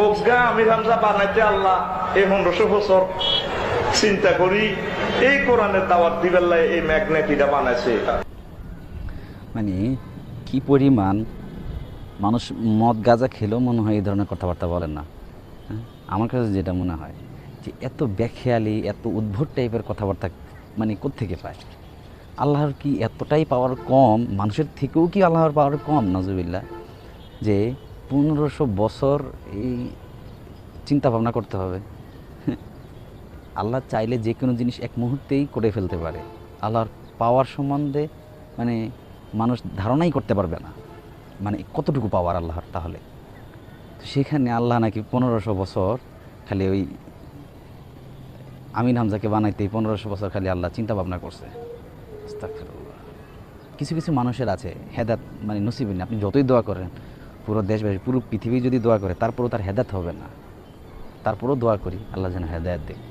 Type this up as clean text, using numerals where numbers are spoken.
ওগা আমির হামজা বানাইতে আল্লাহ এই 1500 বছর চিন্তা করি এই কোরআনের দাওয়াত দিবার লাই এই ম্যাগনেটিটা বানাইছে। মানে কি পরিমাণ মানুষ মদ গাঁজা খেলেও মনে হয় এই ধরনের কথাবার্তা বলেন না। আমার কাছে যেটা মনে হয় যে এত বেখেয়ালি এত উদ্ভট টাইপের কথাবার্তা মানে কোত্থেকে পায়? আল্লাহর কি এতটাই পাওয়ার কম? মানুষের থেকেও কি আল্লাহর পাওয়ার কম? নাজুবিল্লাহ, যে 1500 বছর এই চিন্তা ভাবনা করতে হবে। আল্লাহ চাইলে যে কোনো জিনিস এক মুহূর্তেই করে ফেলতে পারে। আল্লাহর পাওয়ার সম্বন্ধে মানে মানুষ ধারণাই করতে পারবে না, মানে কতটুকু পাওয়ার আল্লাহর। তাহলে সেখানে আল্লাহ নাকি 1500 বছর খালি ওই আমিন হামজাকে বানাইতেই 1500 বছর খালি আল্লাহ চিন্তা ভাবনা করছে। আস্তাগফিরুল্লাহ। কিছু কিছু মানুষের আছে হেদাত মানে নসিব নেই। আপনি যতই দোয়া করেন, পুরো দেশবাসী পুরো পৃথিবী যদি দোয়া করে তারপরেও তার হেদাত হবে না। তারপরেও দোয়া করি আল্লাহ যেন হেদায়েত দেখ।